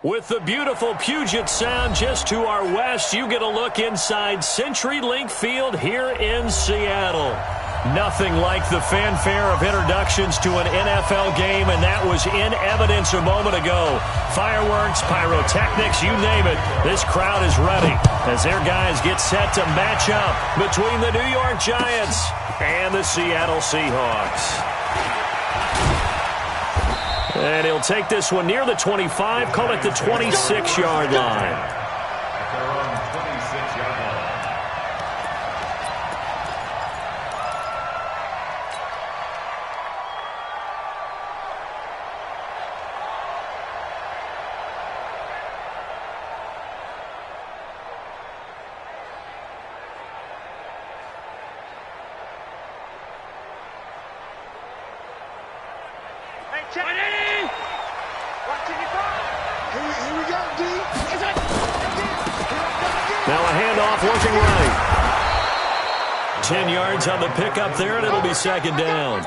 With the beautiful Puget Sound just to our west, you get a look inside CenturyLink Field here in Seattle. Nothing like the fanfare of introductions to an NFL game, and that was in evidence a moment ago. Fireworks, pyrotechnics, you name it. This crowd is ready as their guys get set to match up between the New York Giants and the Seattle Seahawks. And he'll take this one near the 25, call it the 26-yard line. Now a handoff working right. 10 yards on the pickup there, and it'll be second down.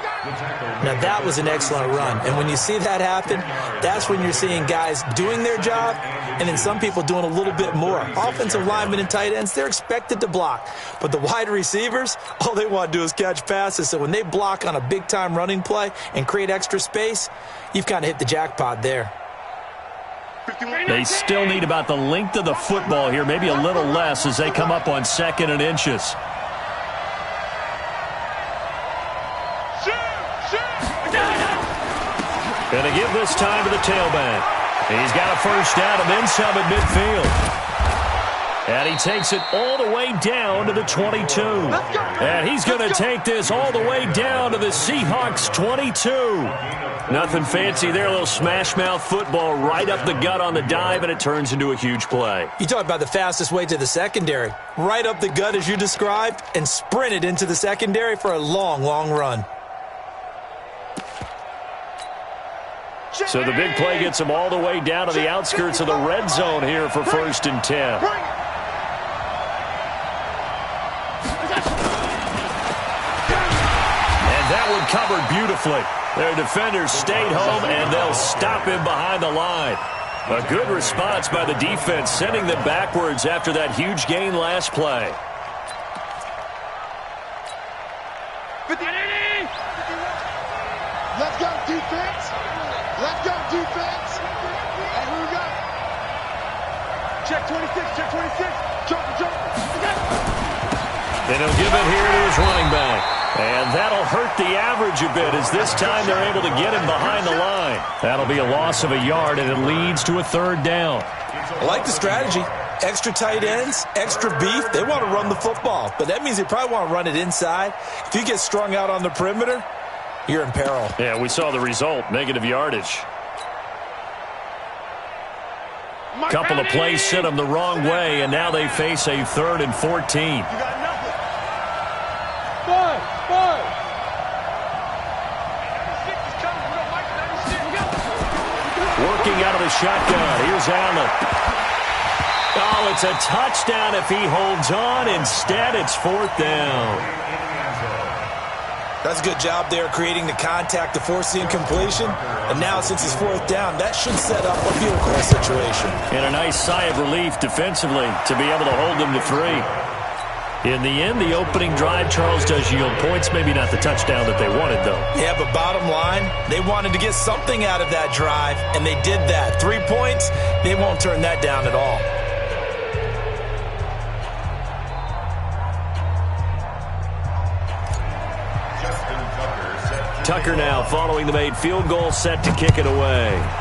Now that was an excellent run. And when you see that happen, that's when you're seeing guys doing their job and then some people doing a little bit more. Offensive linemen and tight ends, they're expected to block. But the wide receivers, all they want to do is catch passes. So when they block on a big-time running play and create extra space, you've kind of hit the jackpot there. They still need about the length of the football here, maybe a little less as they come up on 2nd and inches. Going to give this time to the tailback. He's got a first down and then some at midfield. And he takes it all the way down to the 22. And he's going to take this all the way down to the Seahawks 22. Nothing fancy there, a little smash-mouth football right up the gut on the dive, and it turns into a huge play. You talk about the fastest way to the secondary. Right up the gut as you described and sprinted into the secondary for a long, long run. So the big play gets him all the way down to the outskirts of the red zone here for 1st and 10. And that one covered beautifully. Their defenders stayed home, and they'll stop him behind the line. A good response by the defense, sending them backwards after that huge gain last play. Let's go, defense. Let's go, defense. And who we got? Check 26, check 26. Jump. And he'll give it here to his running back. And that'll hurt the average a bit as this time they're able to get him behind the line. That'll be a loss of a yard, and it leads to a 3rd down. I like the strategy. Extra tight ends, extra beef. They want to run the football, but that means they probably want to run it inside. If you get strung out on the perimeter, you're in peril. Yeah, we saw the result, negative yardage. Couple of plays sent them the wrong way, and now they face a 3rd and 14. Working out of the shotgun. Here's Allen. Oh, it's a touchdown if he holds on. Instead, it's 4th down. That's a good job there creating the contact to force the incompletion. And now since it's 4th down, that should set up a field goal situation. And a nice sigh of relief defensively to be able to hold them to 3. In the end, the opening drive, Charles, does yield points. Maybe not the touchdown that they wanted, though. Yeah, but bottom line, they wanted to get something out of that drive, and they did that. 3 points, they won't turn that down at all. Tucker now following the made field goal, set to kick it away.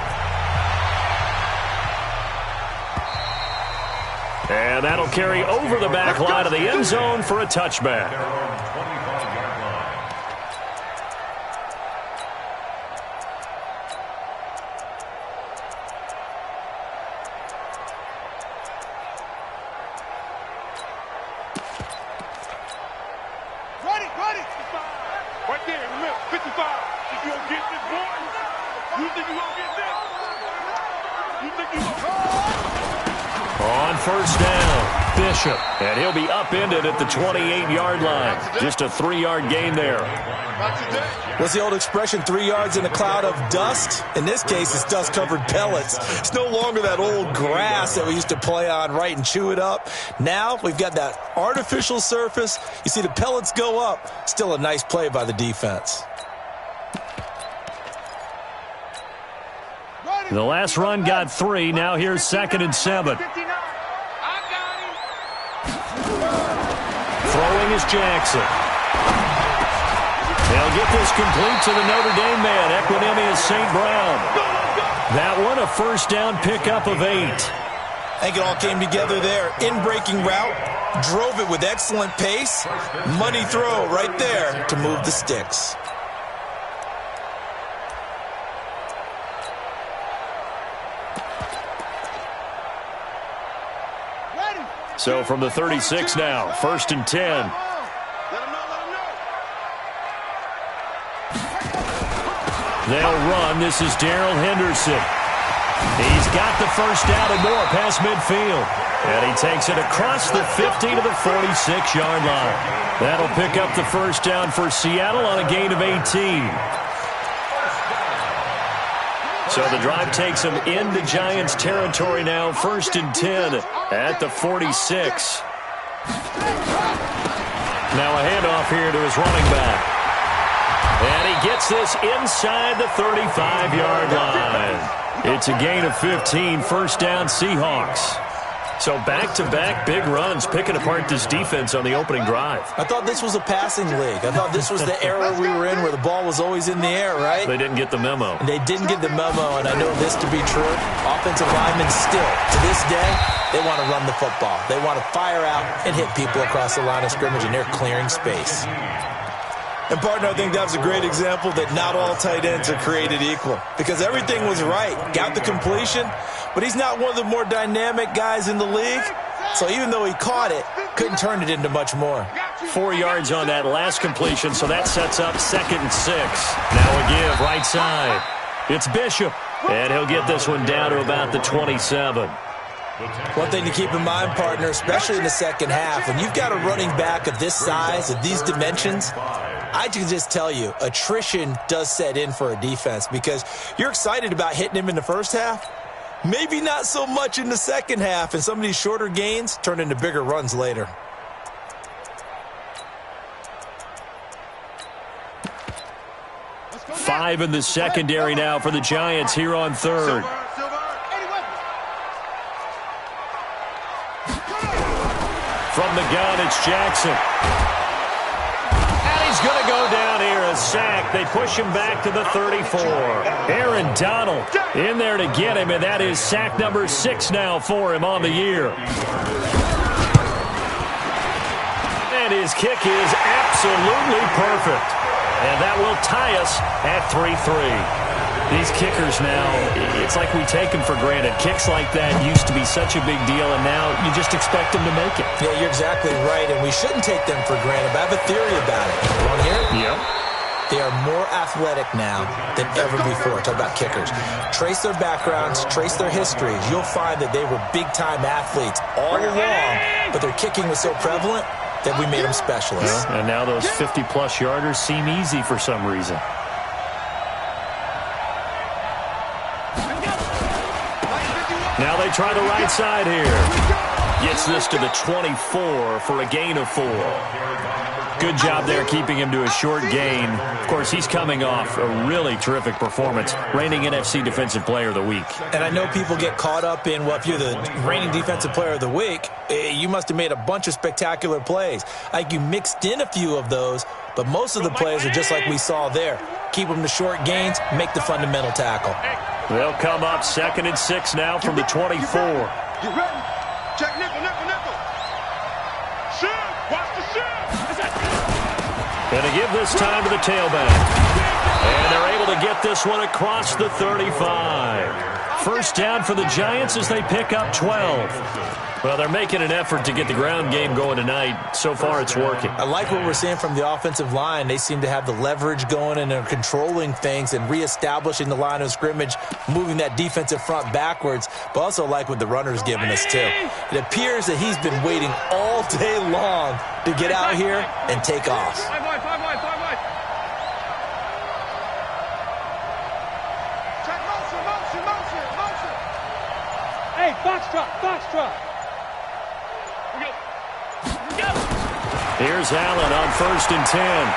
And that'll carry over the back line of the end zone for a touchback. Ready. Right there, remember, 55. If you don't get this, boy, you think you're going to get this? You think you're going to... On first down, Bishop. And he'll be upended at the 28-yard line. Just a 3-yard gain there. What's the old expression, 3 yards in a cloud of dust? In this case, it's dust-covered pellets. It's no longer that old grass that we used to play on, right, and chew it up. Now we've got that artificial surface. You see the pellets go up. Still a nice play by the defense. The last run got 3. Now here's 2nd and 7. Throwing is Jackson. They'll get this complete to the Notre Dame man, Equinemius St. Brown. That one, a first down pickup of 8. I think it all came together there. In-breaking route, drove it with excellent pace. Money throw right there to move the sticks. So from the 36 now, 1st and 10. They'll run. This is Darrell Henderson. He's got the first down and more past midfield. And he takes it across the 50 to the 46-yard line. That'll pick up the first down for Seattle on a gain of 18. So the drive takes them into Giants territory now, 1st and 10 at the 46. Now a handoff here to his running back. And he gets this inside the 35-yard line. It's a gain of 15, first down Seahawks. So back-to-back big runs picking apart this defense on the opening drive. I thought this was a passing league. I thought this was the era we were in where the ball was always in the air, right? They didn't get the memo. And they didn't get the memo, and I know this to be true. Offensive linemen still, to this day, they want to run the football. They want to fire out and hit people across the line of scrimmage, and they're clearing space. And, partner, I think that was a great example that not all tight ends are created equal because everything was right. Got the completion, but he's not one of the more dynamic guys in the league. So even though he caught it, couldn't turn it into much more. 4 yards on that last completion, so that sets up 2nd and 6. Now a give right side. It's Bishop, and he'll get this one down to about the 27. One thing to keep in mind, partner, especially in the second half, when you've got a running back of this size, of these dimensions, I can just tell you, attrition does set in for a defense because you're excited about hitting him in the first half. Maybe not so much in the second half, and some of these shorter gains turn into bigger runs later. Five in the secondary now for the Giants here on 3rd. From the gun, it's Jackson. And he's going to go down here, a sack. They push him back to the 34. Aaron Donald in there to get him, and that is sack number 6 now for him on the year. And his kick is absolutely perfect. And that will tie us at 3-3. These kickers now, it's like we take them for granted. Kicks like that used to be such a big deal, and now you just expect them to make it. Yeah, you're exactly right, and we shouldn't take them for granted. But I have a theory about it. You want to hear it? Yep. They are more athletic now than ever before. Talk about kickers. Trace their backgrounds, trace their histories. You'll find that they were big-time athletes all along, but their kicking was so prevalent that we made them specialists. Yeah, and now those 50-plus yarders seem easy for some reason. Now they try the right side here. Gets this to the 24 for a gain of 4. Good job there keeping him to a short gain. Of course, he's coming off a really terrific performance, reigning NFC Defensive Player of the Week. And I know people get caught up in, well, if you're the reigning Defensive Player of the Week, you must have made a bunch of spectacular plays. Like you mixed in a few of those, but most of the plays are just like we saw there. Keep them to short gains, make the fundamental tackle. They'll come up 2nd and 6 now from the 24. Get ready. Check nickel, nickel, nickel. Shoot. Watch the shoot. And to give this time to the tailback. And they're able to get this one across the 35. First down for the Giants as they pick up 12. Well, they're making an effort to get the ground game going tonight. So far, it's working. I like what we're seeing from the offensive line. They seem to have the leverage going and are controlling things and reestablishing the line of scrimmage, moving that defensive front backwards, but also like what the runner's giving us, too. It appears that he's been waiting all day long to get out here and take off. Hey, foxtrot. Here's Allen on 1st and 10.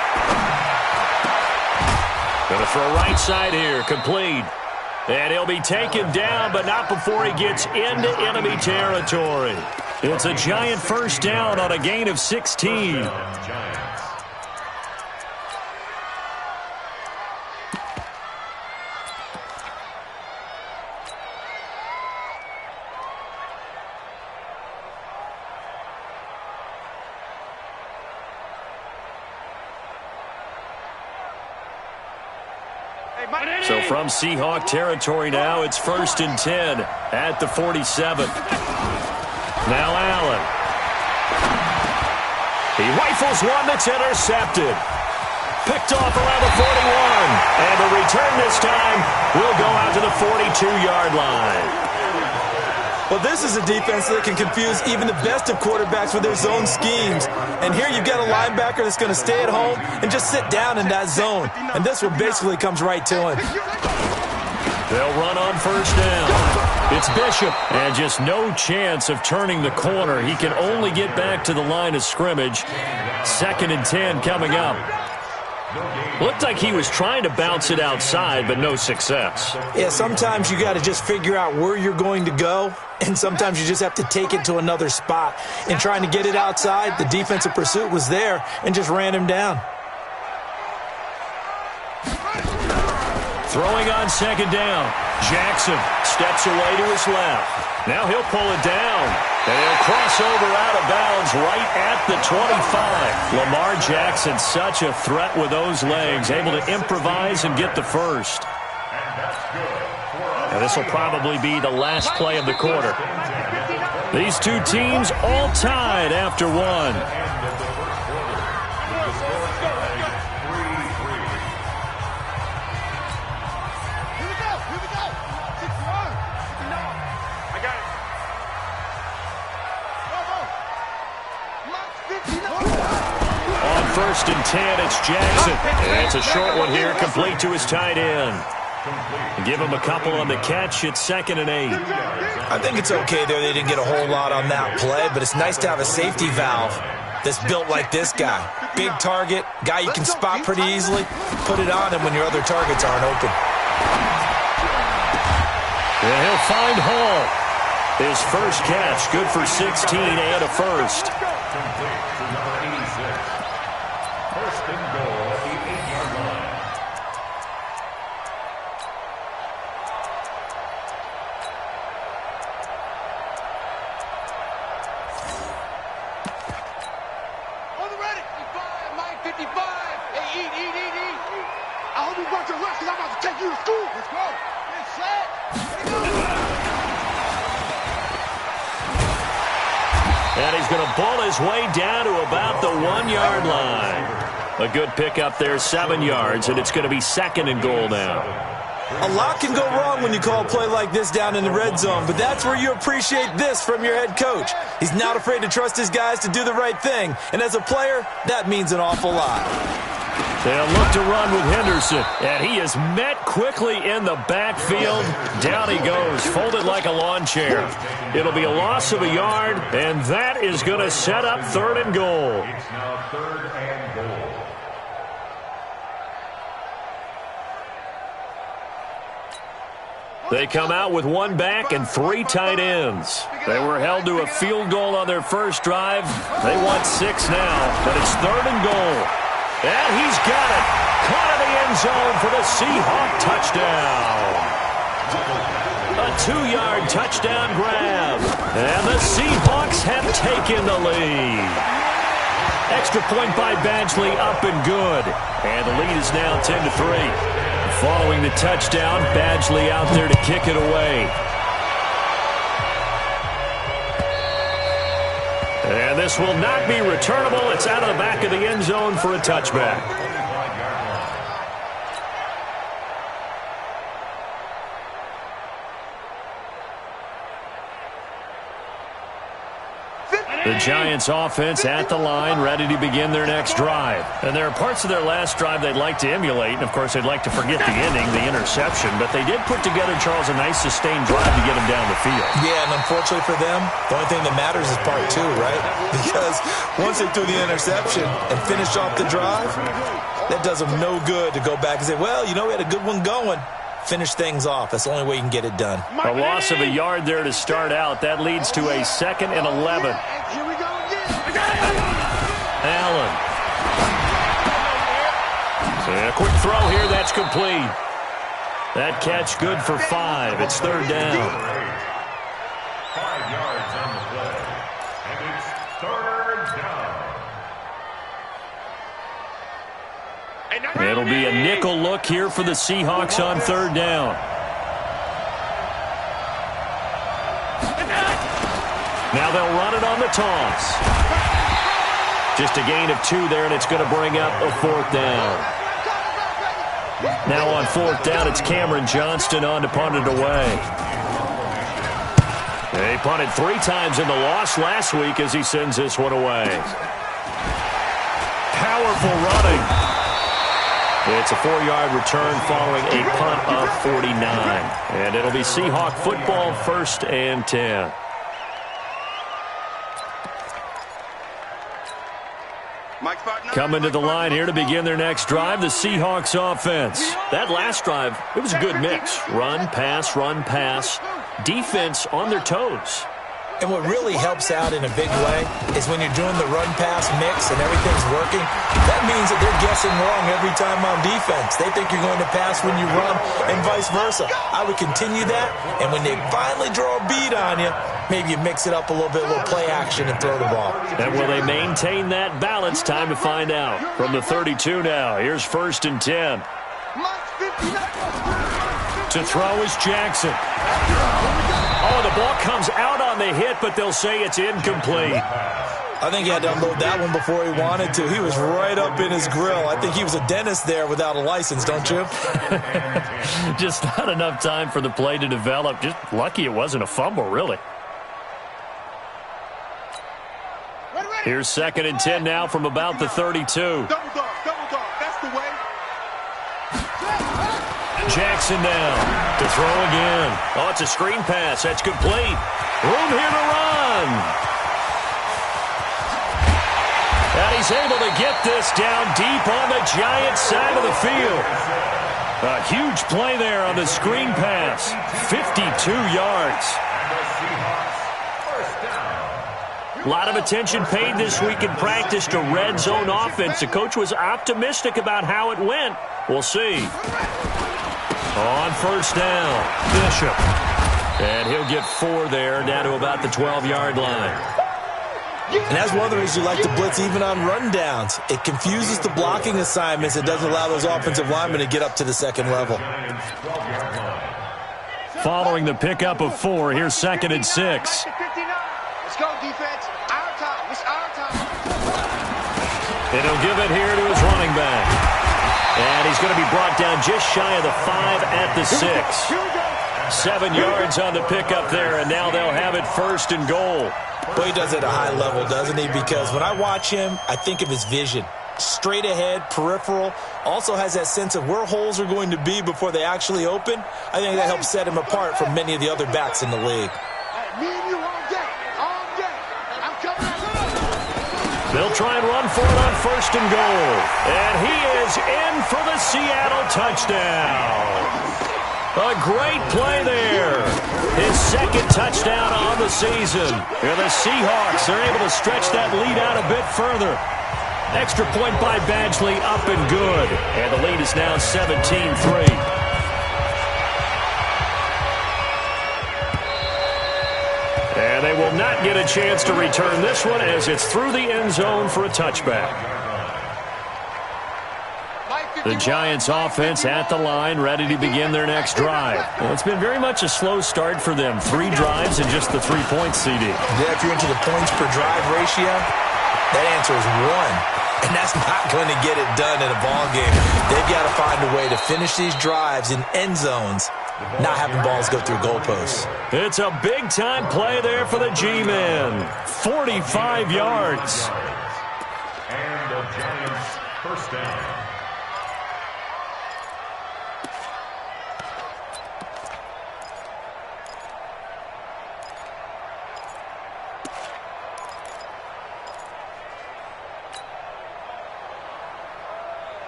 Going to throw right side here, complete. And he'll be taken down, but not before he gets into enemy territory. It's a Giant first down on a gain of 16. So from Seahawk territory now, it's 1st and 10 at the 47. Now Allen. He rifles one that's intercepted. Picked off around the 41. And the return this time will go out to the 42-yard line. Well, this is a defense that can confuse even the best of quarterbacks with their zone schemes. And here you've got a linebacker that's going to stay at home and just sit down in that zone. And this one basically comes right to him. They'll run on first down. It's Bishop. And just no chance of turning the corner. He can only get back to the line of scrimmage. 2nd and 10 coming up. Looked like he was trying to bounce it outside, but no success. Yeah, sometimes you got to just figure out where you're going to go, and sometimes you just have to take it to another spot. In trying to get it outside, the defensive pursuit was there and just ran him down. Throwing on 2nd down. Jackson steps away to his left. Now he'll pull it down. And he'll cross over out of bounds right at the 25. Lamar Jackson, such a threat with those legs, able to improvise and get the first. And this will probably be the last play of the quarter. These two teams all tied after one. On 1st and 10, it's Jackson. And it's a short one here, complete to his tight end. Give him a couple on the catch. It's 2nd and 8. I think it's okay there. They didn't get a whole lot on that play, but it's nice to have a safety valve that's built like this guy. Big target, guy you can spot pretty easily. Put it on him when your other targets aren't open. And he'll find Hall. His first catch, good for 16 and a first. I hope you brought your lunch because I'm about to take you to school. Let's go. Get set. And he's going to ball his way down to about the 1-yard line. A good pickup there, 7 yards, and it's going to be 2nd and goal now. A lot can go wrong when you call a play like this down in the red zone, but that's where you appreciate this from your head coach. He's not afraid to trust his guys to do the right thing, and as a player, that means an awful lot. They'll look to run with Henderson, and he is met quickly in the backfield. Down he goes, folded like a lawn chair. It'll be a loss of a yard, and that is going to set up 3rd and goal. It's now 3rd and goal. They come out with 1 back and 3 tight ends. They were held to a field goal on their first drive. They want 6 now, but it's 3rd and goal. And he's got it. Caught in the end zone for the Seahawk touchdown. A 2-yard touchdown grab. And the Seahawks have taken the lead. Extra point by Badgley, up and good. And the lead is now 10-3. Following the touchdown, Badgley out there to kick it away. And this will not be returnable. It's out of the back of the end zone for a touchback. The Giants offense at the line, ready to begin their next drive. And there are parts of their last drive they'd like to emulate. And, of course, they'd like to forget the ending, the interception. But they did put together, Charles, a nice sustained drive to get them down the field. Yeah, and unfortunately for them, the only thing that matters is part two, right? Because once they threw the interception and finished off the drive, that does them no good to go back and say, well, you know, we had a good one going. Finish things off. That's the only way you can get it done. A loss of a yard there to start out. That leads to a 2nd and 11. Here we go again. Allen. And a quick throw here. That's complete. That catch good for 5. It's 3rd down. 5 yards on the play. And it's 3rd down. It'll be a nickel look here for the Seahawks on 3rd down. Now they'll run it on the toss. Just a gain of 2 there, and it's going to bring up a 4th down. Now on 4th down, it's Cameron Johnston on to punt it away. They punted 3 times in the loss last week as he sends this one away. Powerful running. It's a 4-yard return following a punt of 49. And it'll be Seahawk football, 1st and 10. Coming to the line here to begin their next drive, the Seahawks offense. That last drive, it was a good mix. Run, pass, defense on their toes. And what really helps out in a big way is when you're doing the run-pass mix and everything's working, that means that they're guessing wrong every time on defense. They think you're going to pass when you run and vice versa. I would continue that, and when they finally draw a bead on you, maybe you mix it up a little bit, a little play action, and throw the ball. And will they maintain that balance? Time to find out. From the 32 now, here's 1st and 10. To throw is Jackson. Oh, the ball comes out on the hit, but they'll say it's incomplete. I think he had to unload that one before he wanted to. He was right up in his grill. I think he was a dentist there without a license, don't you? Just not enough time for the play to develop. Just lucky it wasn't a fumble, really. Here's 2nd and 10 now from about the 32. Double dog, that's the way. Jackson down to throw again. Oh, it's a screen pass. That's complete. Room here to run. And he's able to get this down deep on the Giants side of the field. A huge play there on the screen pass. 52 yards. A lot of attention paid this week in practice to red zone offense. The coach was optimistic about how it went. We'll see. On 1st down, Bishop. And he'll get 4 there, down to about the 12-yard line. And that's one of the reasons you like to blitz even on rundowns. It confuses the blocking assignments. It doesn't allow those offensive linemen to get up to the 2nd level. Following the pickup of 4, here's 2nd and 6. Let's go, defense. Our time. It's our time. And he'll give it here to his running back. And he's going to be brought down just shy of the 5 at the 6. 7 yards on the pickup there, and now they'll have it 1st and goal. Well, he does it at a high level, doesn't he? Because when I watch him, I think of his vision. Straight ahead, peripheral, also has that sense of where holes are going to be before they actually open. I think that helps set him apart from many of the other backs in the league. Me and you all day. All day. I'm coming. They'll try and run for it on 1st and goal. And he is in for the Seattle touchdown. A great play there. His 2nd touchdown on the season. And the Seahawks are able to stretch that lead out a bit further. Extra point by Badgley, up and good. And the lead is now 17-3. And they will not get a chance to return this one as it's through the end zone for a touchback. The Giants offense at the line, ready to begin their next drive. Well, it's been very much a slow start for them. 3 drives and just the 3 points, CD. Yeah, if you're into the points per drive ratio, that answer is 1. And that's not going to get it done in a ball game. They've got to find a way to finish these drives in end zones, not having balls go through goalposts. It's a big-time play there for the G-Men. 45 yards. And the Giants first down.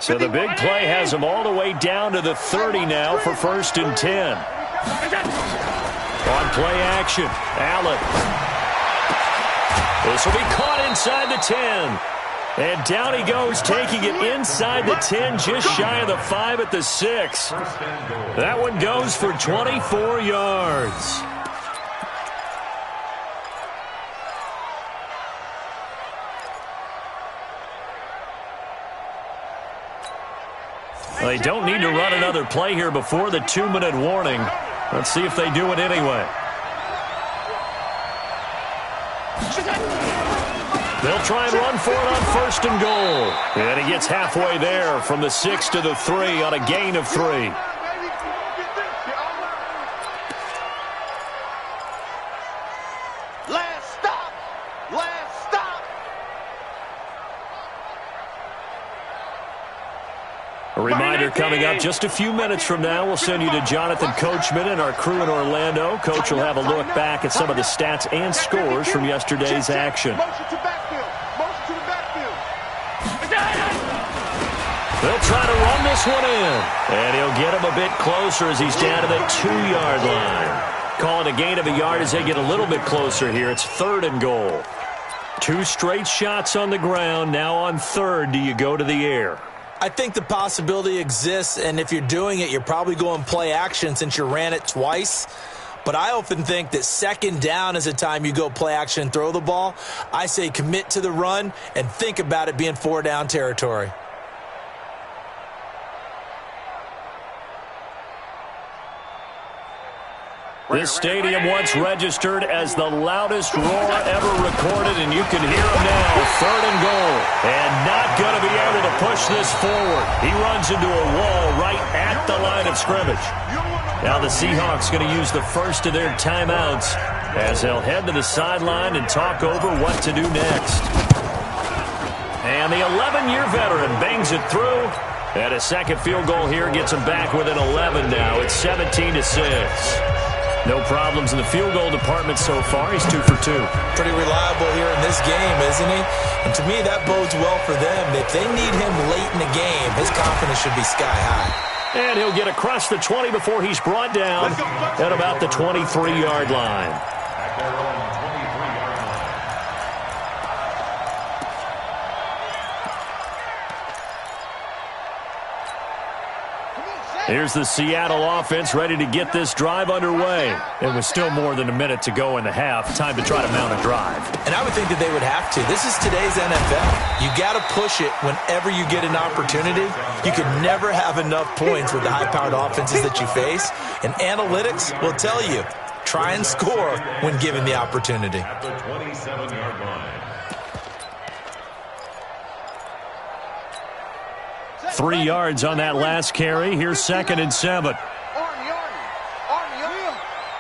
So the big play has them all the way down to the 30 now for 1st and 10. On play action, Allen. This will be caught inside the 10. And down he goes, taking it inside the 10, just shy of the 5 at the 6. That one goes for 24 yards. They don't need to run another play here before the 2-minute warning. Let's see if they do it anyway. They'll try and run for it on 1st and goal. And he gets halfway there from the 6 to the 3 on a gain of 3. A reminder coming up just a few minutes from now. We'll send you to Jonathan Coachman and our crew in Orlando. Coach will have a look back at some of the stats and scores from yesterday's action. They'll try to run this one in. And he'll get him a bit closer as he's down to the 2-yard line. Call it a gain of a yard as they get a little bit closer here. It's 3rd and goal. 2 straight shots on the ground. Now on 3rd, do you go to the air? I think the possibility exists, and if you're doing it, you're probably going play action since you ran it twice. But I often think that 2nd down is the time you go play action and throw the ball. I say commit to the run and think about it being 4-down territory. This stadium once registered as the loudest roar ever recorded, and you can hear him now. 3rd and goal. And not going to be able to push this forward. He runs into a wall right at the line of scrimmage. Now the Seahawks going to use the first of their timeouts as they'll head to the sideline and talk over what to do next. And the 11-year veteran bangs it through. And a second field goal here gets him back within 11 now. It's 17-6. No problems in the field goal department so far. He's 2 for 2. Pretty reliable here in this game, isn't he? And to me, that bodes well for them. If they need him late in the game, his confidence should be sky high. And he'll get across the 20 before he's brought down at about the 23-yard line. Here's the Seattle offense ready to get this drive underway. And with still more than a minute to go in the half, time to try to mount a drive. And I would think that they would have to. This is today's NFL. You got to push it whenever you get an opportunity. You can never have enough points with the high-powered offenses that you face. And analytics will tell you, try and score when given the opportunity. At the 27-yard line. 3 yards on that last carry. Here's 2nd and 7. Army.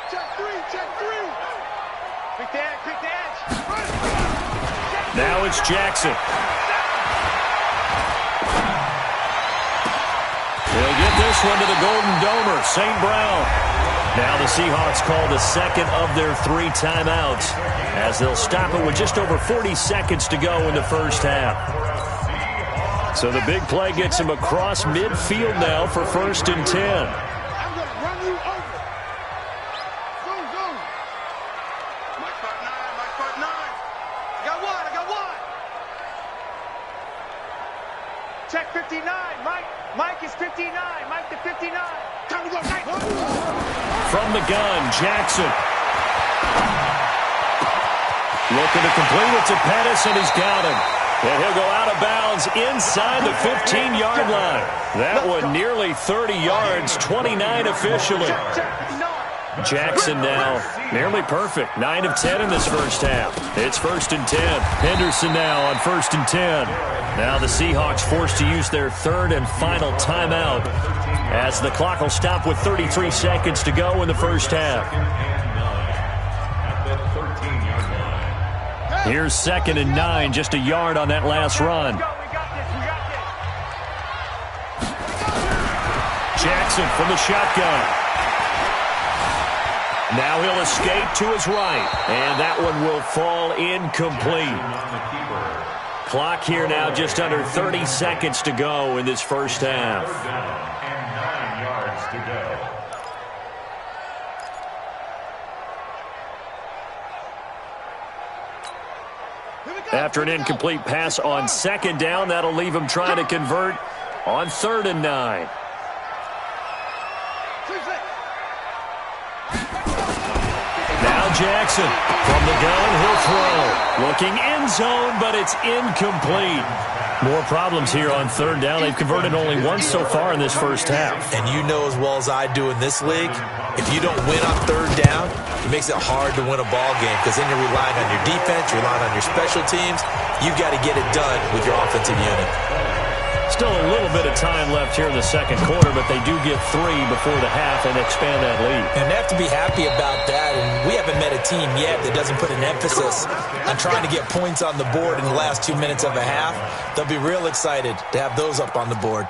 Check 3. Quick dash. Now it's Jackson. He'll get this one to the Golden Domer, St. Brown. Now the Seahawks call the 2nd of their 3 timeouts as they'll stop it with just over 40 seconds to go in the first half. So the big play gets him across midfield now for 1st and 10. I'm going to run you over. Go. Mike part 9. I got one. Check 59. Mike is 59. Mike to 59. Time to go. Mike. From the gun, Jackson. Looking to complete it to Pettis, and he's got him. And he'll go out of bounds is inside the 15-yard line. That one nearly 30 yards, 29 officially. Jackson now nearly perfect, 9 of 10 in this first half. It's 1st and 10. Henderson now on 1st and 10. Now the Seahawks forced to use their third and final timeout as the clock will stop with 33 seconds to go in the first half. Here's 2nd and 9, just a yard on that last run. Jackson from the shotgun. Now he'll escape to his right, and that one will fall incomplete. Clock here now just under 30 seconds to go in this first half. And 9 yards to go. After an incomplete pass on 2nd down, that'll leave him trying to convert on 3rd and 9. Jackson from the gun, he'll throw. Looking end zone, but it's incomplete. More problems here on 3rd down. They've converted only once so far in this first half. And you know as well as I do in this league, if you don't win on 3rd down, it makes it hard to win a ball game because then you're relying on your defense, you're relying on your special teams. You've got to get it done with your offensive unit. Still a little bit of time left here in the 2nd quarter, but they do get 3 before the half and expand that lead. And they have to be happy about that. And we haven't met a team yet that doesn't put an emphasis on trying to get points on the board in the last 2 minutes of a half. They'll be real excited to have those up on the board.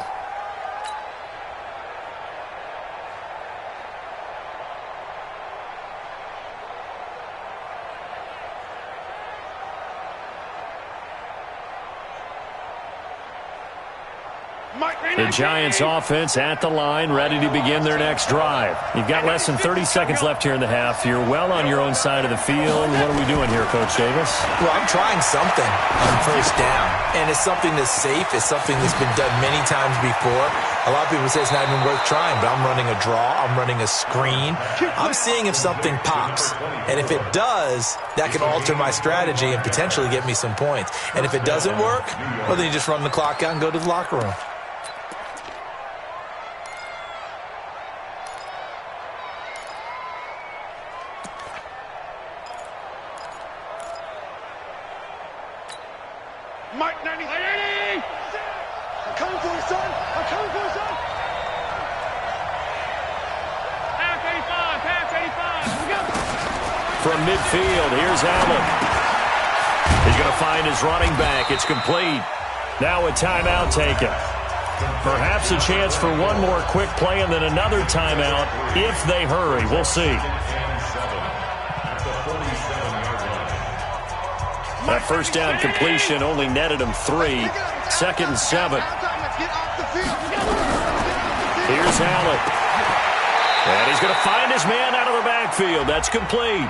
The Giants offense at the line, ready to begin their next drive. You've got less than 30 seconds left here in the half. You're well on your own side of the field. What are we doing here, Coach Davis? Well, I'm trying something on 1st down, and it's something that's safe. It's something that's been done many times before. A lot of people say it's not even worth trying, but I'm running a draw. I'm running a screen. I'm seeing if something pops, and if it does, that can alter my strategy and potentially get me some points. And if it doesn't work, well, then you just run the clock out and go to the locker room. Mike 90. I'm coming for you, son. I'm coming for you, son. Pass 85. Pass 85. Here we go. From midfield, here's Allen. He's going to find his running back. It's complete. Now a timeout taken. Perhaps a chance for one more quick play and then another timeout if they hurry. We'll see. That first down completion only netted him 3. 2nd and 7. Here's Allen. And he's going to find his man out of the backfield. That's complete.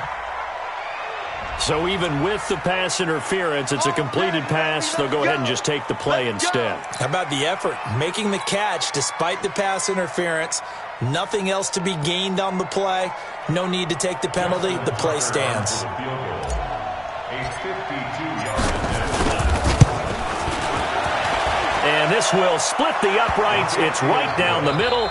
So even with the pass interference, it's a completed pass. They'll go ahead and just take the play instead. How about the effort? Making the catch despite the pass interference. Nothing else to be gained on the play. No need to take the penalty. The play stands. And this will split the uprights. It's right down the middle.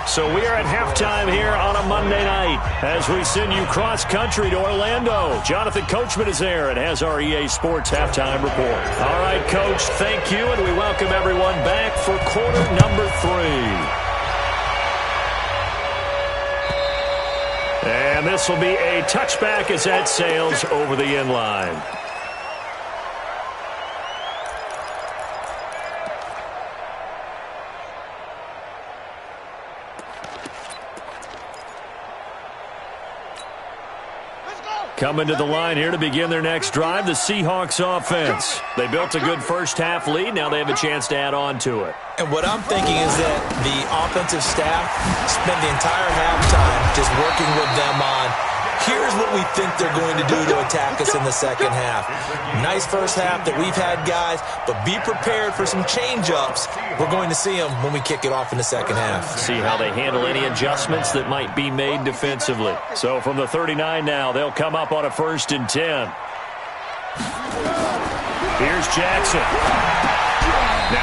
So we are at halftime here on a Monday night as we send you cross-country to Orlando. Jonathan Coachman is there and has our EA Sports halftime report. All right, Coach, thank you, and we welcome everyone back for quarter number 3. And this will be a touchback as that sails over the end line. Coming to the line here to begin their next drive, the Seahawks offense. They built a good first half lead. Now they have a chance to add on to it. And what I'm thinking is that the offensive staff spent the entire halftime just working with them on, here's what we think they're going to do to attack us in the second half. Nice first half that we've had, guys, but be prepared for some change-ups. We're going to see them when we kick it off in the second half. See how they handle any adjustments that might be made defensively. So from the 39 now, they'll come up on a 1st and 10. Here's Jackson.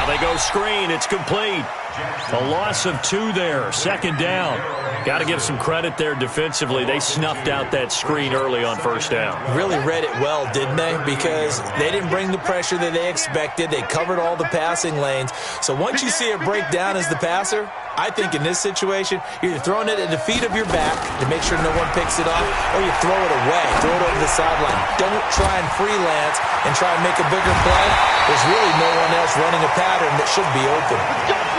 Now they go screen. It's complete. A loss of 2 there. Second down. Got to give some credit there defensively. They snuffed out that screen early on first down. Really read it well, didn't they? Because they didn't bring the pressure that they expected. They covered all the passing lanes. So once you see it break down as the passer, I think in this situation, you're either throwing it at the feet of your back to make sure no one picks it off, or you throw it away, throw it over the sideline. Don't try and freelance and try and make a bigger play. There's really no one else running a pattern that should be open.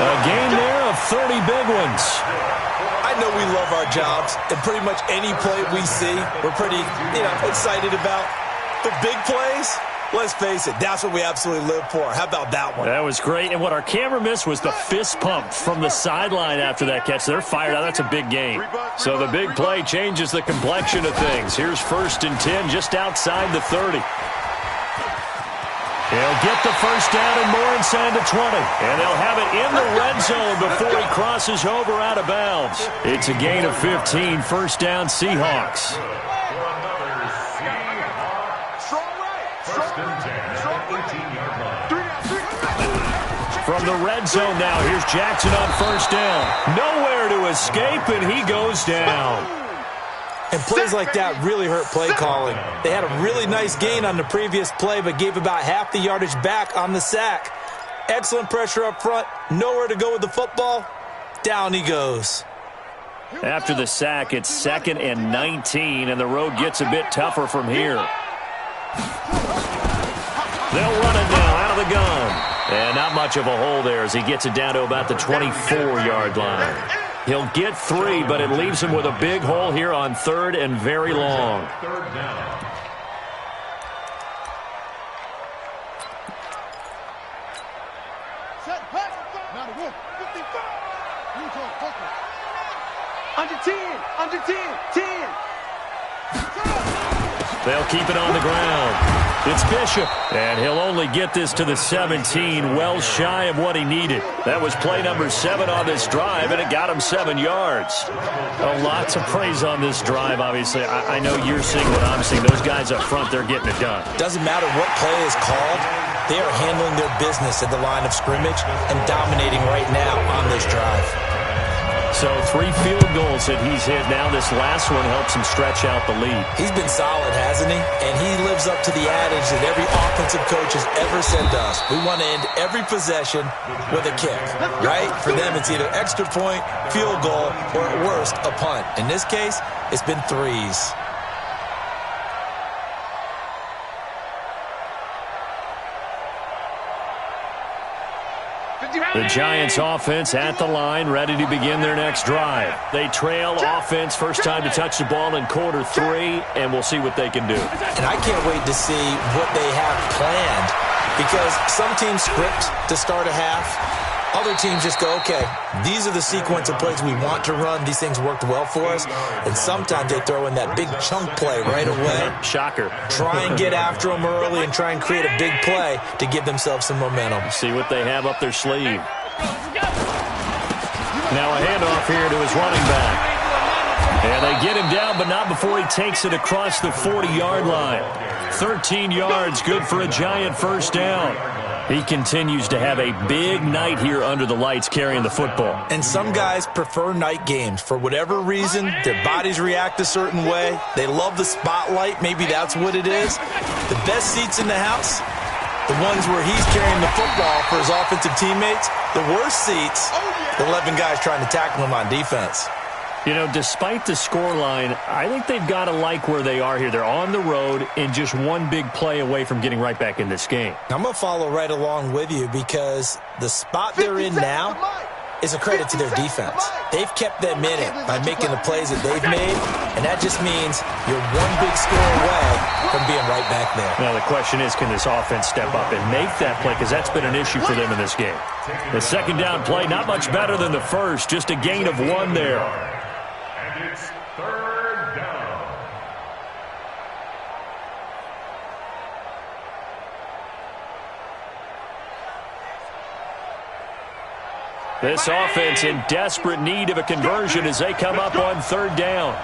A gain there of 30 big ones. I know we love our jobs, and pretty much any play we see, we're pretty, excited about. The big plays, let's face it, that's what we absolutely live for. How about that one? That was great, and what our camera missed was the fist pump from the sideline after that catch. They're fired out. That's a big gain. So the big play changes the complexion of things. Here's 1st and 10 just outside the 30. He'll get the first down and more inside the 20. And they'll have it in the red zone before he crosses over out of bounds. It's a gain of 15. First down, Seahawks. From the red zone now, here's Jackson on first down. Nowhere to escape, and he goes down. And plays like that really hurt play calling. They had a really nice gain on the previous play, but gave about half the yardage back on the sack. Excellent pressure up front. Nowhere to go with the football. Down he goes. After the sack, it's 2nd and 19, and the road gets a bit tougher from here. They'll run it now out of the gun. And not much of a hole there as he gets it down to about the 24-yard line. He'll get 3, but it leaves him with a big hole here on 3rd and very long. Third down. Set back. Now the wolf. 55. Utah focus. Under 10. Under 10. 10. They'll keep it on the ground. It's Bishop, and he'll only get this to the 17, well shy of what he needed. That was play number 7 on this drive, and it got him 7 yards. Oh, lots of praise on this drive, obviously. I know you're seeing what I'm seeing. Those guys up front, they're getting it done. Doesn't matter what play is called. They are handling their business at the line of scrimmage and dominating right now on this drive. So 3 field goals that he's hit now. This last one helps him stretch out the lead. He's been solid, hasn't he? And he lives up to the adage that every offensive coach has ever said to us. We want to end every possession with a kick, right? For them, it's either extra point, field goal, or at worst, a punt. In this case, it's been 3s. The Giants offense at the line, ready to begin their next drive. They trail offense, first time to touch the ball in quarter 3, and we'll see what they can do. And I can't wait to see what they have planned, because some teams script to start a half. Other teams just go, okay, these are the sequence of plays we want to run. These things worked well for us. And sometimes they throw in that big chunk play right away. Shocker. Try and get after them early and try and create a big play to give themselves some momentum. See what they have up their sleeve. Now a handoff here to his running back. And they get him down, but not before he takes it across the 40-yard line. 13 yards, good for a Giant first down. He continues to have a big night here under the lights carrying the football. And some guys prefer night games. For whatever reason, their bodies react a certain way. They love the spotlight. Maybe that's what it is. The best seats in the house, the ones where he's carrying the football for his offensive teammates. The worst seats, the 11 guys trying to tackle him on defense. You know, despite the scoreline, I think they've got to like where they are here. They're on the road and just one big play away from getting right back in this game. I'm going to follow right along with you because the spot they're in now is a credit to their defense. They've kept them in it by making the plays that they've made, and that just means you're one big score away from being right back there. Now, the question is, can this offense step up and make that play? Because that's been an issue for them in this game. The second down play, not much better than the first, just a gain of 1 there. It's third down. This offense in desperate need of a conversion as they come up on third down.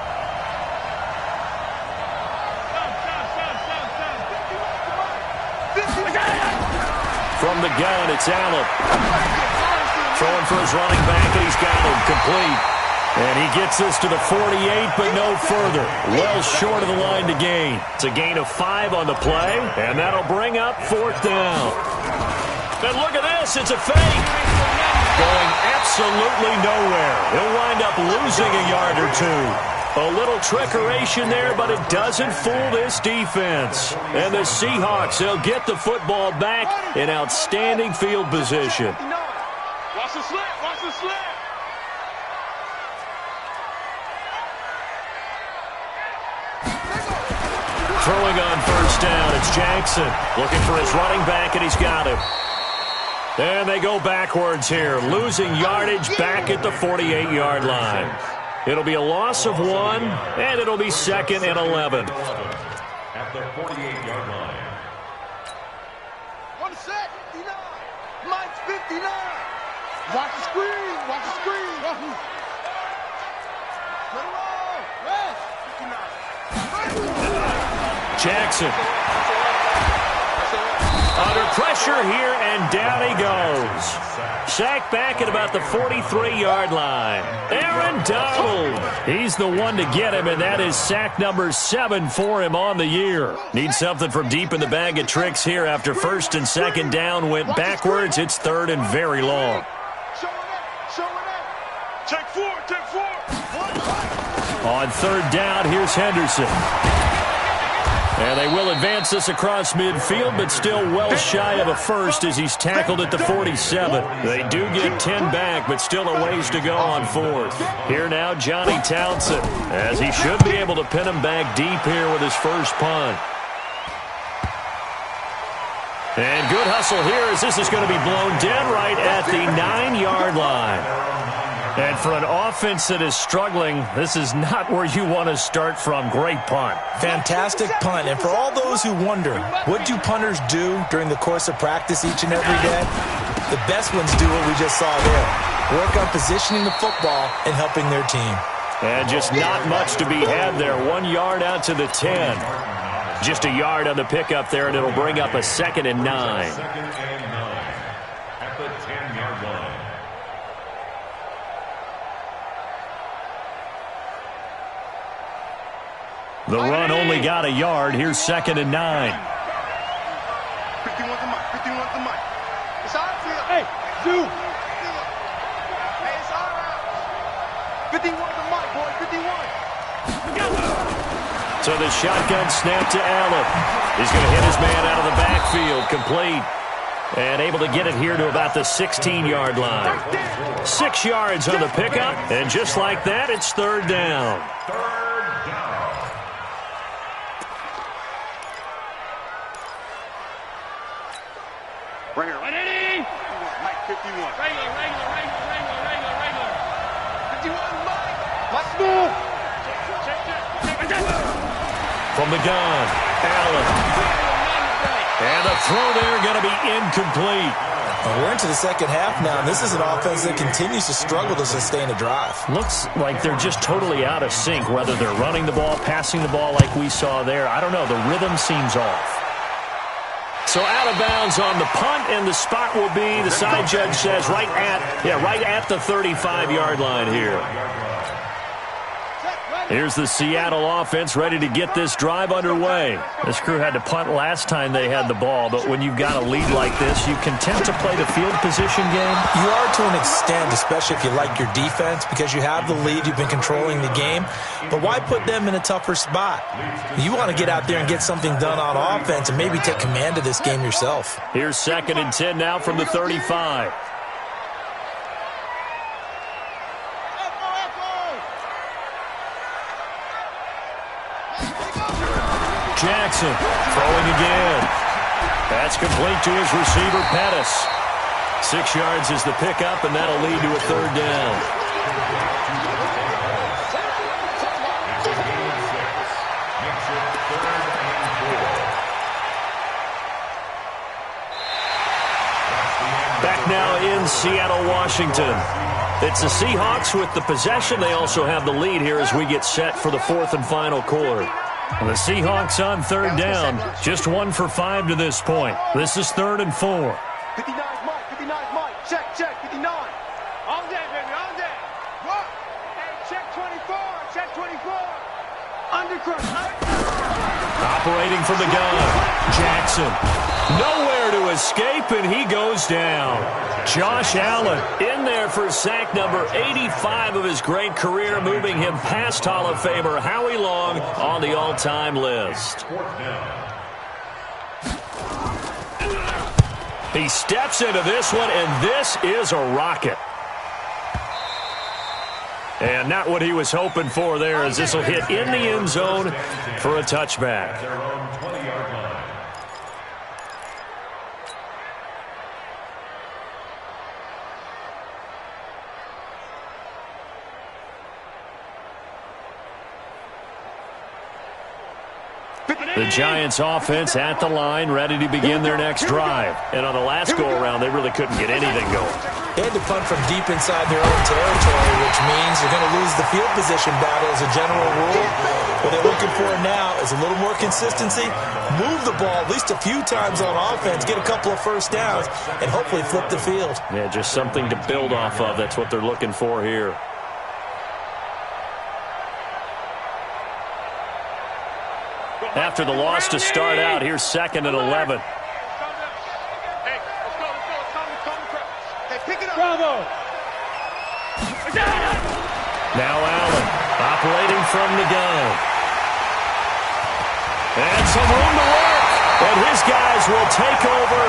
From the gun, it's Allen. Throwing for his running back, and he's got him complete. And he gets this to the 48, but no further. Well short of the line to gain. It's a gain of 5 on the play, and that'll bring up 4th down. And look at this, it's a fake. Going absolutely nowhere. He'll wind up losing a yard or 2. A little trickeration there, but it doesn't fool this defense. And the Seahawks, they'll get the football back in outstanding field position. Watch the slant, watch the slant. Throwing on 1st down, it's Jackson. Looking for his running back, and he's got him. And they go backwards here, losing yardage back at the 48-yard line. It'll be a loss of 1, and it'll be 2nd and 11. At the 48-yard line. 1 sec, 59. Mike's 59. Watch the screen, watch the screen. Let it roll. Rest. 59. Jackson. Under pressure here, and down he goes. Sacked back at about the 43-yard line. Aaron Donald. He's the one to get him, and that is sack number 7 for him on the year. Needs something from deep in the bag of tricks here after 1st and 2nd down went backwards. It's 3rd and very long. Showing up. Check 4, check 4. On 3rd down, here's Henderson. And they will advance this across midfield, but still well shy of a first as he's tackled at the 47. They do get 10 back, but still a ways to go on 4th. Here now, Johnny Townsend, as he should be able to pin him back deep here with his first punt. And good hustle here as this is going to be blown dead right at the 9-yard line. And for an offense that is struggling, this is not where you want to start from. Great punt. Fantastic punt. And for all those who wonder, what do punters do during the course of practice each and every day? The best ones do what we just saw there. Work on positioning the football and helping their team. And just not much to be had there. 1 yard out to the 10. Just a yard on the pickup there, and it'll bring up a 2nd and 9. 2nd and 9 at the 10-yard line. The run only got a yard. Here's 2nd and 9. 51 the mic, 51 the mic. It's our field. Hey, dude. Hey, it's our round. 51 the mic, boy, 51. So the shotgun snap to Allen. He's going to hit his man out of the backfield, complete. And able to get it here to about the 16-yard line. 6 yards on the pickup, and just like that, it's 3rd down. 3rd down. Right here. Ready? Mike, 51. Regular. 51, Mike. Let's move. From the gun, Allen. And the throw there going to be incomplete. Well, we're into the 2nd half now, and this is an offense that continues to struggle to sustain a drive. Looks like they're just totally out of sync, whether they're running the ball, passing the ball like we saw there. I don't know. The rhythm seems off. So out of bounds on the punt, and the spot will be, the side judge says, right at the 35-yard line here. Here's the Seattle offense ready to get this drive underway. This crew had to punt last time they had the ball, but when you've got a lead like this, you can tend to play the field position game. You are to an extent, especially if you like your defense, because you have the lead, you've been controlling the game. But why put them in a tougher spot? You want to get out there and get something done on offense and maybe take command of this game yourself. Here's 2nd and 10 now from the 35. Jackson throwing again. That's complete to his receiver, Pettis. 6 yards is the pickup, and that'll lead to a 3rd down. Back now in Seattle, Washington. It's the Seahawks with the possession. They also have the lead here as we get set for the 4th and final quarter. The Seahawks on 3rd down. Just 1 for 5 to this point. This is 3rd and 4. 59's Mike, 59's Mike. Check, 59. All day, baby, all day. What? Hey, check 24, check 24. Undercross. Operating from the gun, Jackson. Nowhere to escape, and he goes down. Josh Allen in there for sack number 85 of his great career, moving him past Hall of Famer Howie Long on the all-time list. He steps into this one, and this is a rocket. And not what he was hoping for there, as this will hit in the end zone for a touchback. The Giants offense at the line, ready to begin their next drive. And on the last go-around, they really couldn't get anything going. They had to punt from deep inside their own territory, which means you're going to lose the field position battle as a general rule. What they're looking for now is a little more consistency, move the ball at least a few times on offense, get a couple of first downs, and hopefully flip the field. Yeah, just something to build off of. That's what they're looking for here. After the loss to start out, here's 2nd and 11. Hey, let's go. Hey, pick it up. Bravo. Now Allen operating from the gun. And some room to work. And his guys will take over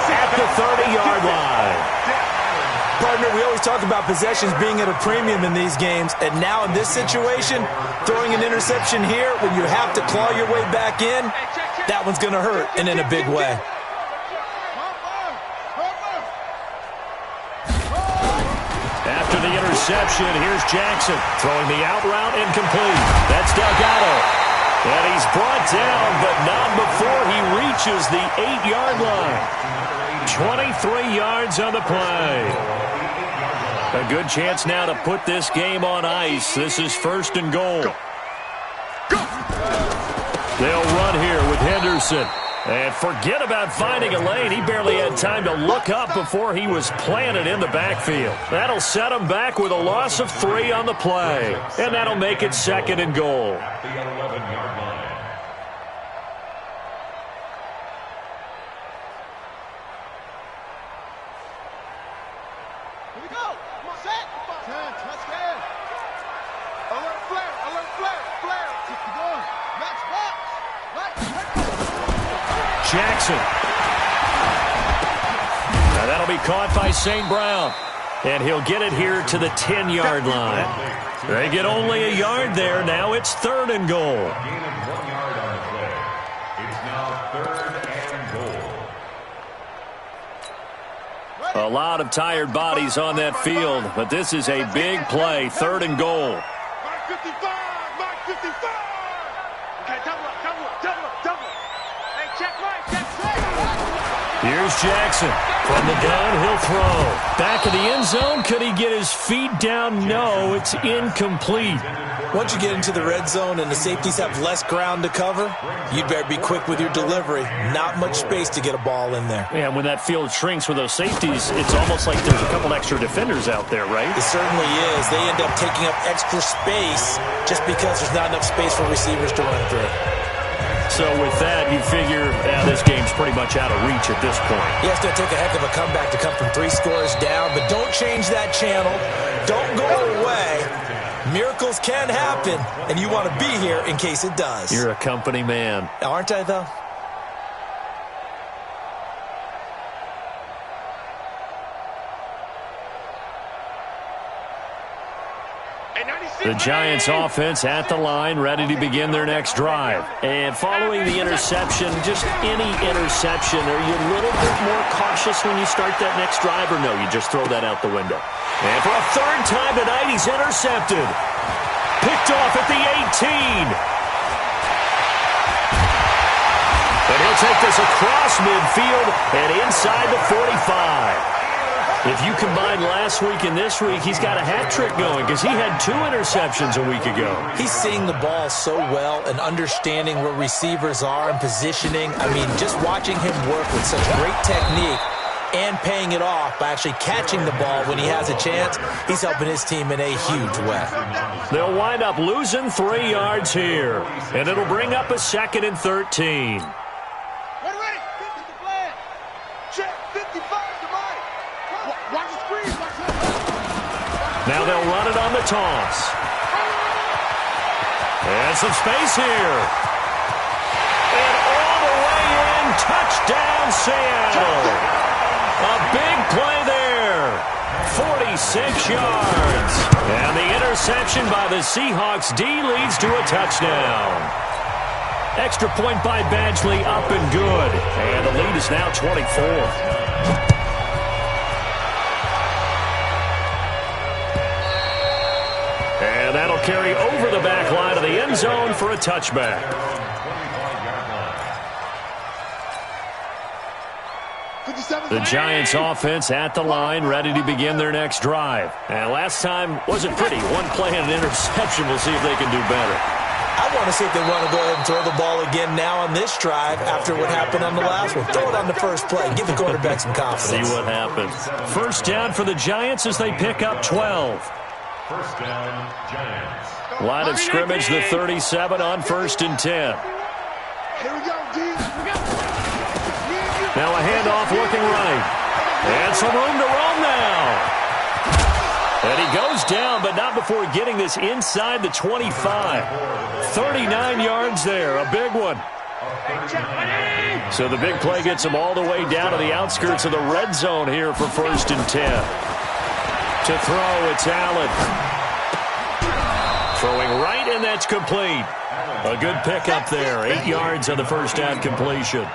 at the 30-yard line. Partner, we always talk about possessions being at a premium in these games, and now in this situation, throwing an interception here when you have to claw your way back in, that one's going to hurt, and in a big way. After the interception, here's Jackson throwing the out route incomplete. That's Delgado. And he's brought down, but not before he reaches the 8-yard line. 23 yards on the play. A good chance now to put this game on ice. This is 1st and goal. They'll run here with Henderson. And forget about finding a lane. He barely had time to look up before he was planted in the backfield. That'll set him back with a loss of 3 on the play. And that'll make it 2nd and goal. The 11-yard line. Here we go. Come on, set. Touchdown. Alert flare. Keep it going. Match box. Jackson. Now that'll be caught by St. Brown. And he'll get it here to the 10-yard line. They get only a yard there. Now it's 3rd and goal. Gain of 1 yard on the play. It's now 3rd and goal. A lot of tired bodies on that field, but this is a big play. 3rd and goal. Mark 55. Okay, double up. Hey, check right. Here's Jackson. From the gun, he'll throw. Back in the end zone, could he get his feet down? No, it's incomplete. Once you get into the red zone and the safeties have less ground to cover, you'd better be quick with your delivery. Not much space to get a ball in there. Yeah, when that field shrinks with those safeties, it's almost like there's a couple extra defenders out there, right? It certainly is. They end up taking up extra space just because there's not enough space for receivers to run through. So with that, you figure this game's pretty much out of reach at this point. You have to take a heck of a comeback to come from 3 scores down, but don't change that channel. Don't go away. Miracles can happen, and you want to be here in case it does. You're a company man. Aren't I, though? The Giants offense at the line, ready to begin their next drive. And following the interception, just any interception, are you a little bit more cautious when you start that next drive, or no, you just throw that out the window? And for a 3rd time tonight, he's intercepted. Picked off at the 18. And he'll take this across midfield and inside the 45. If you combine last week and this week, he's got a hat trick going because he had 2 interceptions a week ago. He's seeing the ball so well and understanding where receivers are and positioning. I mean, just watching him work with such great technique and paying it off by actually catching the ball when he has a chance. He's helping his team in a huge way. They'll wind up losing 3 yards here, and it'll bring up a 2nd and 13. Ready. This is the plan. Check 55 to Mike. Watch the screen. Now they'll run it on the toss. And some space here. And all the way in, touchdown Seattle. A big play there. 46 yards. And the interception by the Seahawks D leads to a touchdown. Extra point by Badgley, up and good. And the lead is now 24. And that'll carry over the back line of the end zone for a touchback. The Giants offense at the line, ready to begin their next drive. And last time wasn't pretty. One play and an interception. We'll see if they can do better. I want to see if they want to go ahead and throw the ball again now on this drive after what happened on the last one. Throw it on the first play. Give the quarterback some confidence. See what happens. First down for the Giants as they pick up 12. First down, Giants. Line of scrimmage, the 37 on 1st and 10. Here we go, D. Now a handoff looking right. And some room to roam now. And he goes down, but not before getting this inside the 25. 39 yards there, a big one. So the big play gets him all the way down to the outskirts of the red zone here for 1st and 10. To throw, it's Allen. Throwing right, and that's complete. A good pickup there. 8 yards on the first down completion.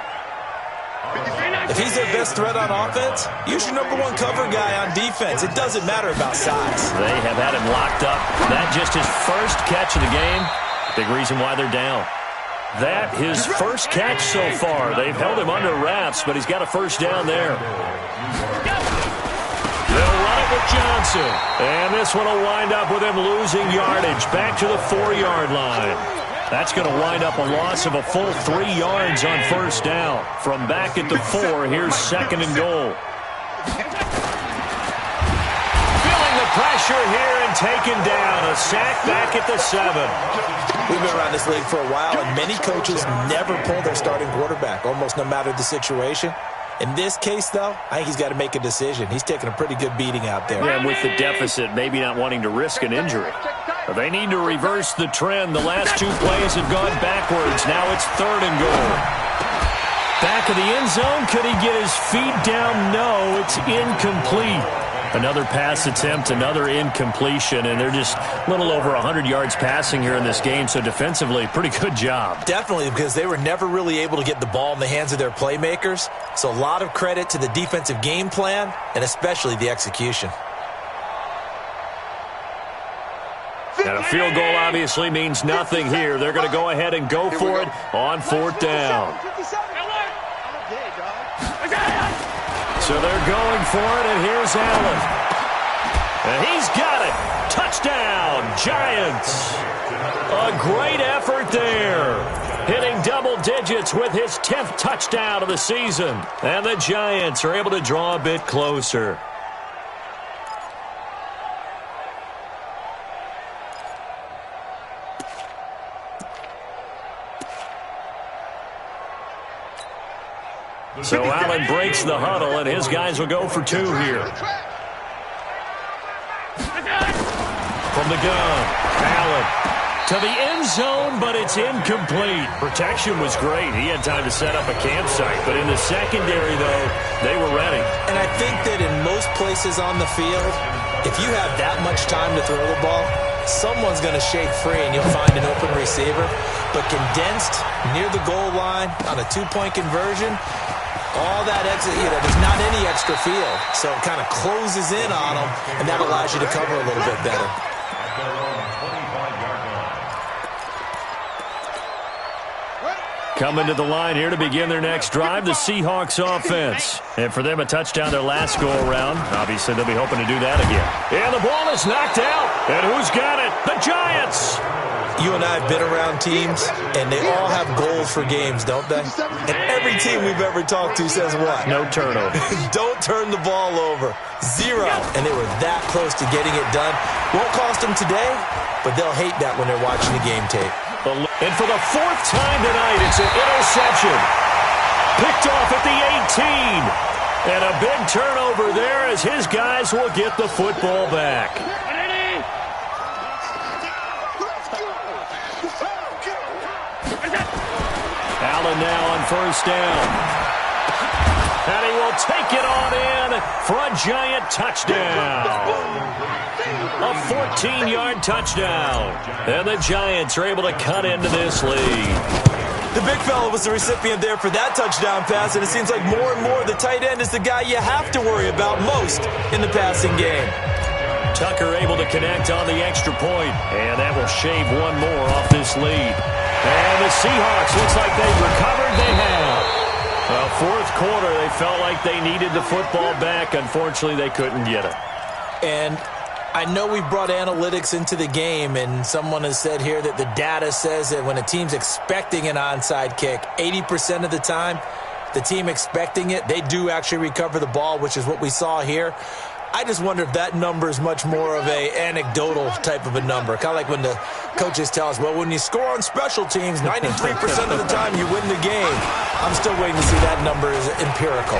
If he's their best threat on offense, use your #1 cover guy on defense. It doesn't matter about size. They have had him locked up. That just his first catch of the game. Big reason why they're down. That his first catch so far. They've held him under wraps, but he's got a first down there. They'll run it with Johnson. And this one will wind up with him losing yardage back to the 4-yard line. That's going to wind up a loss of a full 3 yards on first down. From back at the 4, here's 2nd and goal. Feeling the pressure here and taken down. A sack back at the 7. We've been around this league for a while, and many coaches never pull their starting quarterback, almost no matter the situation. In this case, though, I think he's got to make a decision. He's taking a pretty good beating out there. Yeah, and with the deficit, maybe not wanting to risk an injury. They need to reverse the trend. The last 2 plays have gone backwards. Now it's 3rd and goal. Back of the end zone. Could he get his feet down? No, it's incomplete. Another pass attempt, another incompletion, and they're just a little over 100 yards passing here in this game, so defensively, pretty good job. Definitely, because they were never really able to get the ball in the hands of their playmakers, so a lot of credit to the defensive game plan, and especially the execution. And a field goal obviously means nothing here. They're going to go ahead and go for it on 4th down. So they're going for it, and here's Allen. And he's got it. Touchdown, Giants. A great effort there. Hitting double digits with his 10th touchdown of the season. And the Giants are able to draw a bit closer. So Allen breaks the huddle, and his guys will go for 2 here. From the gun, Allen to the end zone, but it's incomplete. Protection was great. He had time to set up a campsite, but in the secondary, though, they were ready. And I think that in most places on the field, if you have that much time to throw the ball, someone's going to shake free and you'll find an open receiver. But condensed near the goal line on a 2-point conversion, all that exit, there's not any extra field. So it kind of closes in on them, and that allows you to cover a little bit better. Coming to the line here to begin their next drive, the Seahawks offense. And for them, a touchdown their last go-around. Obviously, they'll be hoping to do that again. And the ball is knocked out. And who's got it? The Giants! You and I have been around teams, and they all have goals for games, don't they? And every team we've ever talked to says what? No turnover. Don't turn the ball over. 0. And they were that close to getting it done. Won't cost them today, but they'll hate that when they're watching the game tape. And for the 4th time tonight, it's an interception. Picked off at the 18. And a big turnover there as his guys will get the football back. Allen now on 1st down. And he will take it on in for a giant touchdown. A 14-yard touchdown. And the Giants are able to cut into this lead. The big fella was the recipient there for that touchdown pass, and it seems like more and more the tight end is the guy you have to worry about most in the passing game. Tucker able to connect on the extra point, and that will shave one more off this lead. And the Seahawks, looks like they've recovered. They have. Well, 4th quarter, they felt like they needed the football back. Unfortunately, they couldn't get it. And I know we brought analytics into the game, and someone has said here that the data says that when a team's expecting an onside kick, 80% of the time, the team expecting it, they do actually recover the ball, which is what we saw here. I just wonder if that number is much more of a anecdotal type of a number. Kind of like when the coaches tell us, well, when you score on special teams, 93% of the time you win the game. I'm still waiting to see that number is empirical.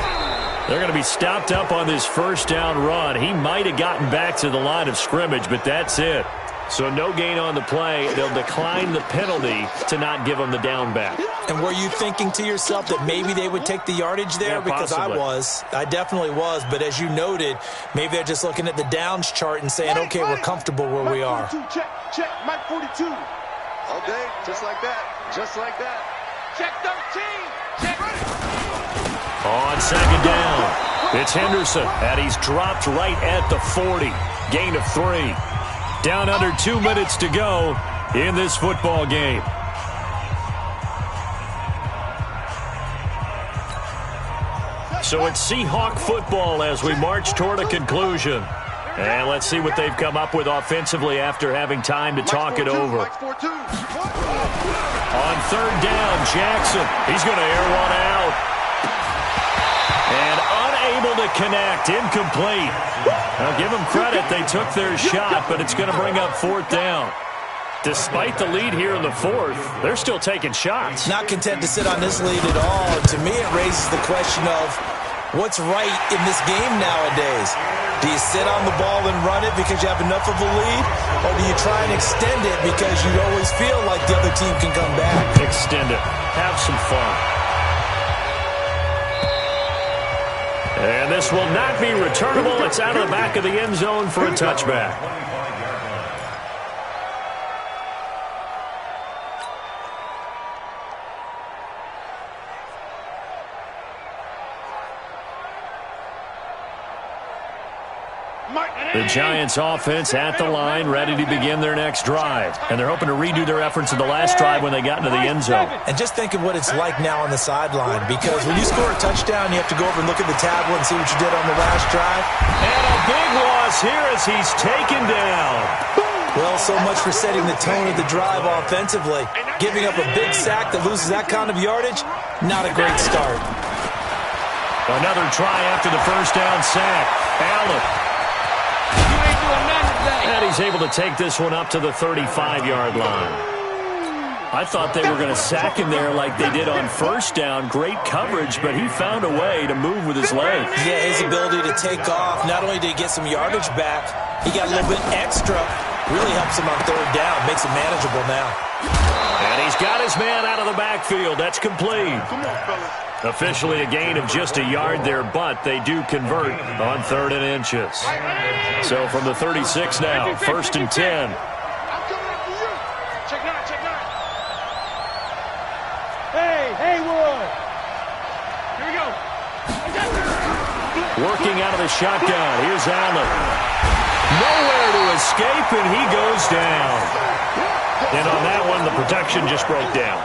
They're going to be stopped up on this 1st down run. He might have gotten back to the line of scrimmage, but that's it. So no gain on the play. They'll decline the penalty to not give him the down back. And were you thinking to yourself that maybe they would take the yardage there? Yeah, because possibly. I definitely was. But as you noted, maybe they're just looking at the downs chart and saying, okay, we're comfortable where we are. Check, check, Mike 42. All day, just like that, just like that. Check 13, check. On 2nd down, it's Henderson, and he's dropped right at the 40. Gain of 3. Down under 2 minutes to go in this football game. So it's Seahawk football as we march toward a conclusion. And let's see what they've come up with offensively after having time to talk it over. On 3rd down, Jackson. He's going to air one out. And unable to connect, incomplete. Now give them credit, they took their shot, but it's going to bring up 4th down. Despite the lead here in the 4th, they're still taking shots. Not content to sit on this lead at all. To me, it raises the question of what's right in this game nowadays. Do you sit on the ball and run it because you have enough of a lead? Or do you try and extend it because you always feel like the other team can come back? Extend it. Have some fun. And this will not be returnable. It's out of the back of the end zone for a touchback. The Giants offense at the line, ready to begin their next drive. And they're hoping to redo their efforts in the last drive when they got into the end zone. And just think of what it's like now on the sideline, because when you score a touchdown, you have to go over and look at the tablet and see what you did on the last drive. And a big loss here as he's taken down. Well, so much for setting the tone of the drive offensively. Giving up a big sack that loses that kind of yardage, not a great start. Another try after the 1st down sack. Allen. And he's able to take this one up to the 35-yard line. I thought they were going to sack him there like they did on 1st down. Great coverage, but he found a way to move with his legs. Yeah, his ability to take off. Not only did he get some yardage back, he got a little bit extra. Really helps him on 3rd down. Makes it manageable now. And he's got his man out of the backfield. That's complete. Officially a gain of just a yard there, but they do convert on 3rd and inches. So from the 36 now, 1st and 10. Hey, Haywood. Here we go. Working out of the shotgun. Here's Allen. Nowhere to escape, and he goes down. And on that one, the protection just broke down.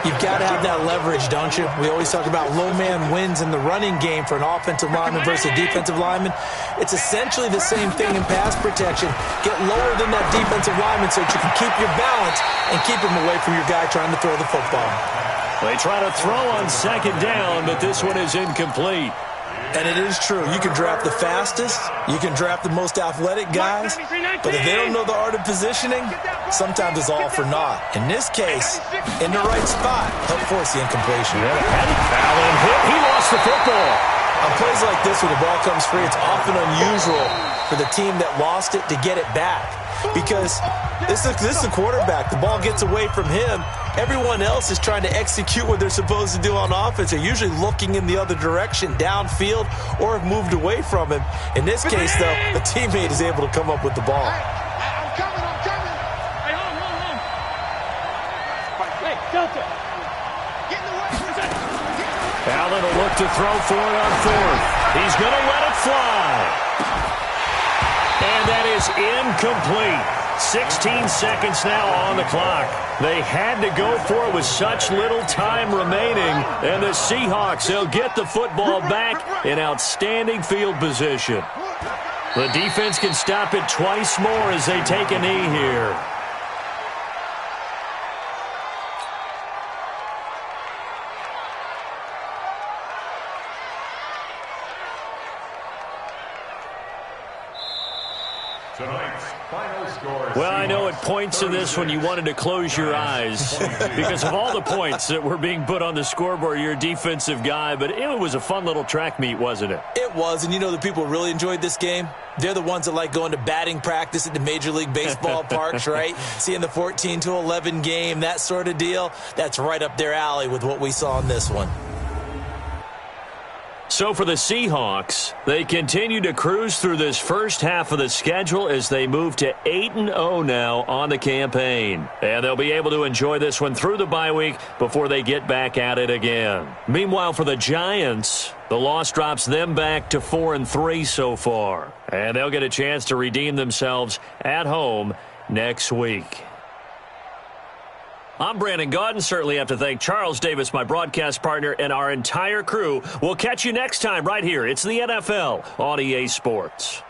You've got to have that leverage, don't you? We always talk about low man wins in the running game for an offensive lineman versus a defensive lineman. It's essentially the same thing in pass protection. Get lower than that defensive lineman so that you can keep your balance and keep him away from your guy trying to throw the football. They try to throw on second down, but this one is incomplete. And it is true. You can draft the fastest, you can draft the most athletic guys, but if they don't know the art of positioning, sometimes it's all for naught. In this case, in the right spot, help force the incompletion. Allen hit. He lost the football. On plays like this where the ball comes free, it's often unusual for the team that lost it to get it back. Because this is a quarterback. The ball gets away from him. Everyone else is trying to execute what they're supposed to do on offense. They're usually looking in the other direction, downfield, or have moved away from him. In this case, though, the teammate is able to come up with the ball. I'm coming. Hey, hold on. Hey, Delta. Get in the way. Allen will look to throw for it on fourth. He's going to let it fly. And that is incomplete. 16 seconds now on the clock. They had to go for it with such little time remaining. And the Seahawks, they'll get the football back in outstanding field position. The defense can stop it twice more as they take a knee here. Tonight's final score. Well, I know at points in this one you wanted to close your eyes because of all the points that were being put on the scoreboard. You're a defensive guy, but it was a fun little track meet, wasn't it? It was, and you know the people who really enjoyed this game? They're the ones that like going to batting practice at the Major League Baseball parks, right? Seeing the 14-11 game, that sort of deal. That's right up their alley with what we saw in this one. So for the Seahawks, they continue to cruise through this first half of the schedule as they move to 8-0 now on the campaign. And they'll be able to enjoy this one through the bye week before they get back at it again. Meanwhile, for the Giants, the loss drops them back to 4-3 so far. And they'll get a chance to redeem themselves at home next week. I'm Brandon Gaudin. Certainly have to thank Charles Davis, my broadcast partner, and our entire crew. We'll catch you next time right here. It's the NFL on EA Sports.